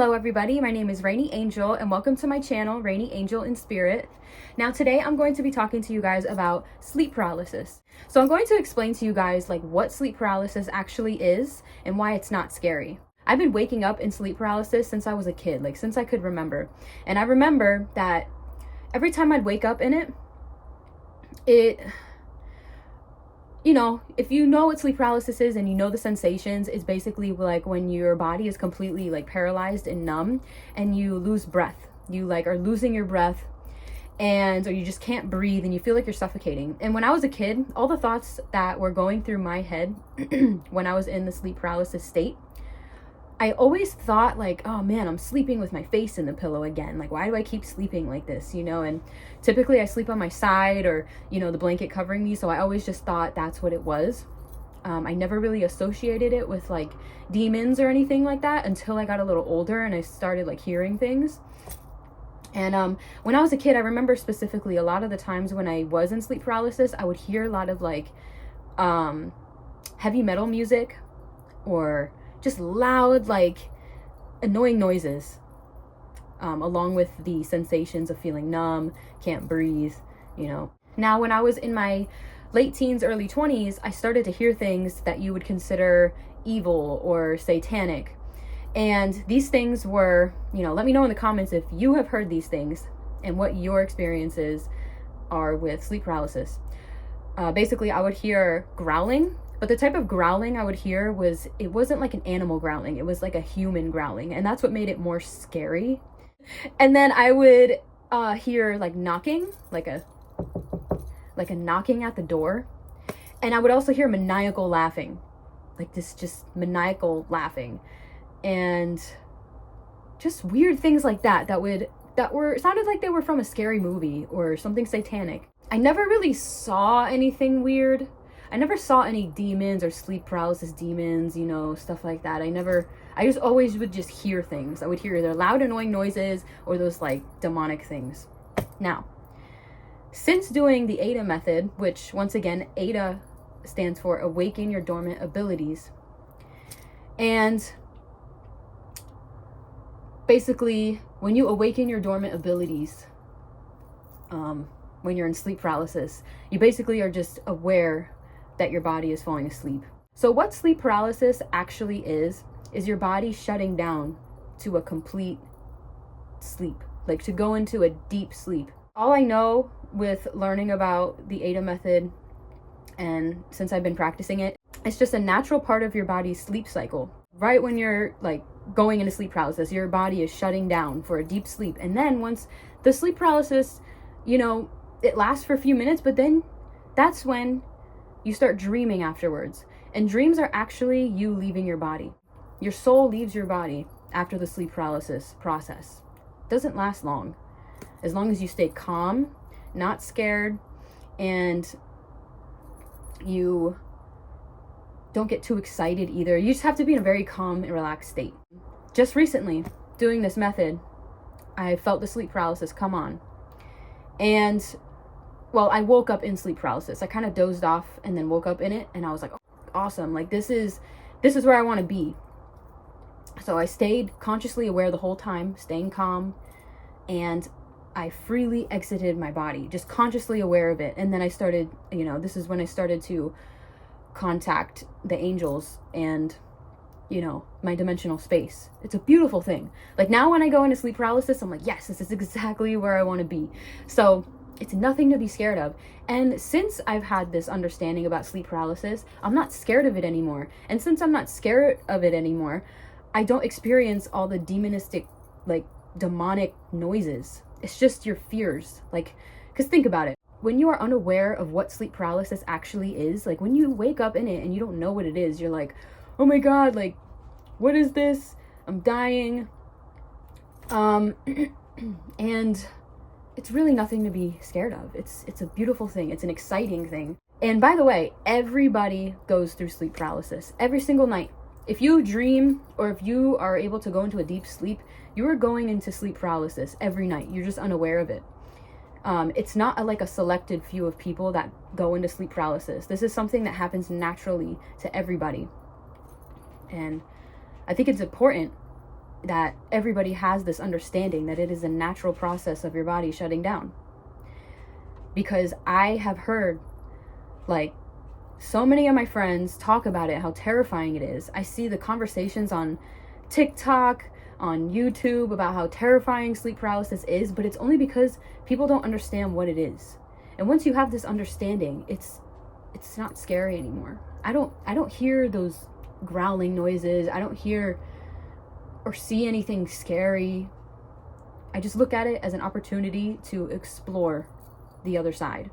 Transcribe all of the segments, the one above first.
Hello everybody, my name is Rainy Angel and welcome to my channel, Rainy Angel in Spirit. Now today I'm going to be talking to you guys about sleep paralysis. So I'm going to explain to you guys like what sleep paralysis actually is and why it's not scary. I've been waking up in sleep paralysis since I was a kid, like since I could remember. And I remember that every time I'd wake up in it, if you know what sleep paralysis is and you know the sensations, it's basically like when your body is completely like paralyzed and numb and you lose breath. You like are losing your breath or you just can't breathe and you feel like you're suffocating. And when I was a kid, all the thoughts that were going through my head when I was in the sleep paralysis state, I always thought like, oh man, I'm sleeping with my face in the pillow again. Like, why do I keep sleeping like this, And typically I sleep on my side or, the blanket covering me. So I always just thought that's what it was. I never really associated it with like demons or anything like that until I got a little older and I started like hearing things. And when I was a kid, I remember specifically a lot of the times when I was in sleep paralysis, I would hear a lot of like heavy metal music or just loud, like annoying noises, along with the sensations of feeling numb, can't breathe, Now, when I was in my late teens, early 20s, I started to hear things that you would consider evil or satanic. And these things were, let me know in the comments if you have heard these things and what your experiences are with sleep paralysis. Basically, I would hear growling. But the type of growling I would hear it wasn't like an animal growling. It was like a human growling. And that's what made it more scary. And then I would hear like knocking, like a knocking at the door. And I would also hear maniacal laughing, like this just maniacal laughing. And just weird things like that sounded like they were from a scary movie or something satanic. I never really saw anything weird. I never saw any demons or sleep paralysis demons, stuff like that. I just always would just hear things. I would hear either loud, annoying noises or those like demonic things. Now, since doing the ADA method, which once again, ADA stands for Awaken Your Dormant Abilities. And basically, when you awaken your dormant abilities, when you're in sleep paralysis, you basically are just aware that your body is falling asleep. So what sleep paralysis actually is your body shutting down to a complete sleep, like to go into a deep sleep. All I know with learning about the ADA method, and since I've been practicing it, it's just a natural part of your body's sleep cycle. Right when you're like going into sleep paralysis, your body is shutting down for a deep sleep. And then once the sleep paralysis, it lasts for a few minutes, but then that's when you start dreaming afterwards. And dreams are actually you leaving your body. Your soul leaves your body after the sleep paralysis process. It doesn't last long. As long as you stay calm, not scared, and you don't get too excited either. You just have to be in a very calm and relaxed state. Just recently, doing this method, I felt the sleep paralysis come on. And I woke up in sleep paralysis. I kind of dozed off and then woke up in it. And I was like, oh, awesome. Like, this is where I want to be. So I stayed consciously aware the whole time, staying calm. And I freely exited my body, just consciously aware of it. And then I started, this is when I started to contact the angels and, my dimensional space. It's a beautiful thing. Like now when I go into sleep paralysis, I'm like, yes, this is exactly where I want to be. So it's nothing to be scared of. And since I've had this understanding about sleep paralysis, I'm not scared of it anymore. And since I'm not scared of it anymore, I don't experience all the demonistic, like demonic noises. It's just your fears. Like, because think about it. When you are unaware of what sleep paralysis actually is, like when you wake up in it and you don't know what it is, you're like, oh my God, like, what is this? I'm dying. And it's really nothing to be scared of. It's a beautiful thing. It's an exciting thing. And by the way, everybody goes through sleep paralysis every single night. If you dream or if you are able to go into a deep sleep, you are going into sleep paralysis every night. You're just unaware of it. It's not like a selected few of people that go into sleep paralysis. This is something that happens naturally to everybody. And I think it's important that everybody has this understanding that it is a natural process of your body shutting down. Because I have heard, like, so many of my friends talk about it, how terrifying it is. I see the conversations on TikTok, on YouTube about how terrifying sleep paralysis is, but it's only because people don't understand what it is. And once you have this understanding, it's not scary anymore. I don't hear those growling noises. I don't hear or see anything scary. I just look at it as an opportunity to explore the other side.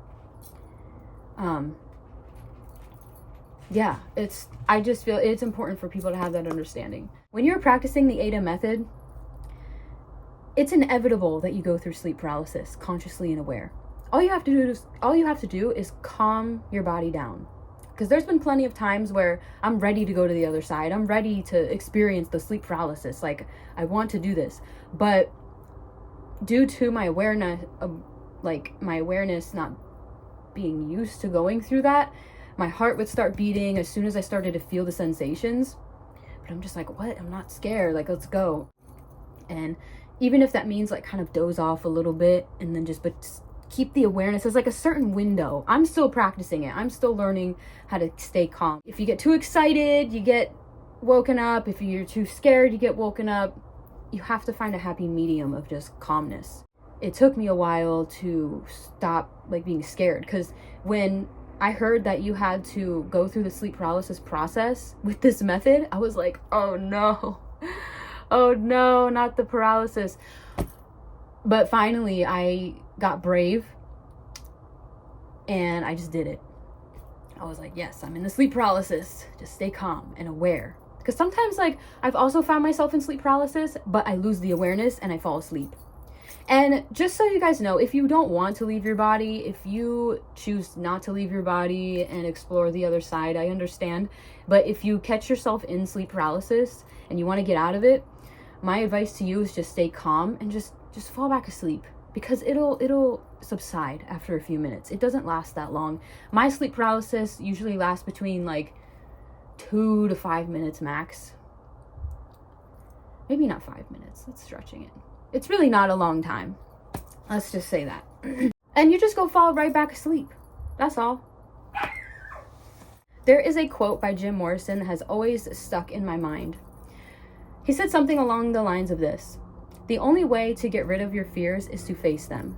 I just feel it's important for people to have that understanding. When you're practicing the ADA method, it's inevitable that you go through sleep paralysis, consciously and aware. All you have to do is calm your body down. Because there's been plenty of times where I'm ready to go to the other side. I'm ready to experience the sleep paralysis. Like, I want to do this. But due to my awareness not being used to going through that, my heart would start beating as soon as I started to feel the sensations. But I'm just like, what? I'm not scared. Like, let's go. And even if that means like kind of doze off a little bit and then just keep the awareness. There's like a certain window. I'm still practicing it. I'm still learning how to stay calm. If you get too excited, you get woken up. If you're too scared, you get woken up. You have to find a happy medium of just calmness. It took me a while to stop like being scared, because when I heard that you had to go through the sleep paralysis process with this method, I was like, oh no, not the paralysis. But finally I got brave and I just did it. I was like, yes, I'm in the sleep paralysis. Just stay calm and aware. Because sometimes, like, I've also found myself in sleep paralysis, but I lose the awareness and I fall asleep. And just so you guys know, if you don't want to leave your body, if you choose not to leave your body and explore the other side, I understand. But if you catch yourself in sleep paralysis and you want to get out of it, my advice to you is just stay calm and just fall back asleep. Because it'll subside after a few minutes. It doesn't last that long. My sleep paralysis usually lasts between like 2 to 5 minutes max. Maybe not 5 minutes. That's stretching it. It's really not a long time. Let's just say that. And you just go fall right back asleep. That's all. There is a quote by Jim Morrison that has always stuck in my mind. He said something along the lines of this: the only way to get rid of your fears is to face them.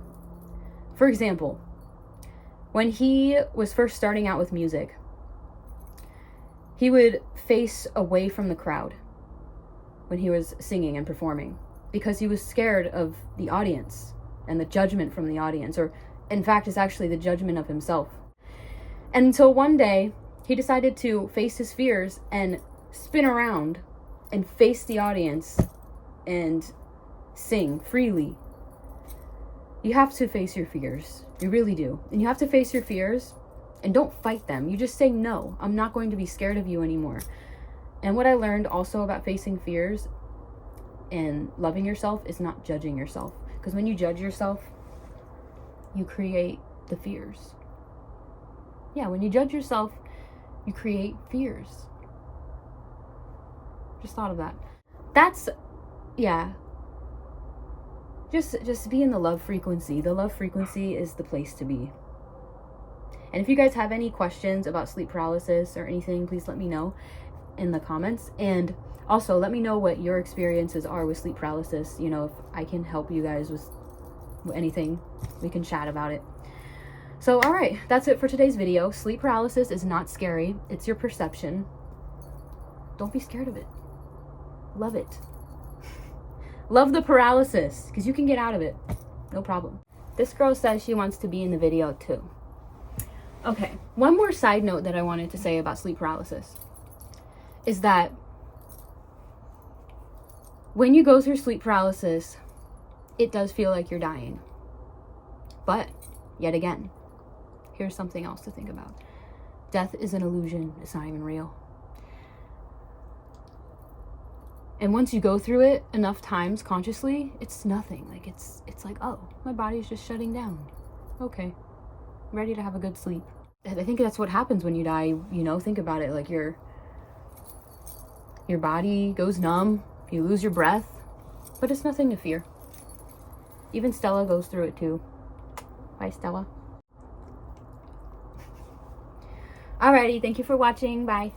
For example, when he was first starting out with music, he would face away from the crowd when he was singing and performing, because he was scared of the audience and the judgment from the audience, or in fact, it's actually the judgment of himself. And until one day, he decided to face his fears and spin around and face the audience and sing freely. You have to face your fears. You really do. And you have to face your fears and don't fight them. You just say, no, I'm not going to be scared of you anymore. And what I learned also about facing fears and loving yourself is not judging yourself. Because when you judge yourself, you create the fears. Yeah, when you judge yourself, you create fears. Just thought of that. Just be in the love frequency. The love frequency is the place to be. And if you guys have any questions about sleep paralysis or anything, please let me know in the comments. And also let me know what your experiences are with sleep paralysis. You know, if I can help you guys with anything, we can chat about it. So, all right, that's it for today's video. Sleep paralysis is not scary. It's your perception. Don't be scared of it. Love it. Love the paralysis, because you can get out of it. No problem. This girl says she wants to be in the video too. Okay, one more side note that I wanted to say about sleep paralysis is that when you go through sleep paralysis, it does feel like you're dying. But, yet again, here's something else to think about. Death is an illusion. It's not even real. And once you go through it enough times consciously, it's nothing. Like it's like, oh, my body's just shutting down. Okay, I'm ready to have a good sleep. I think that's what happens when you die. You know, think about it. Like your body goes numb. You lose your breath. But it's nothing to fear. Even Stella goes through it too. Bye, Stella. Alrighty, thank you for watching. Bye.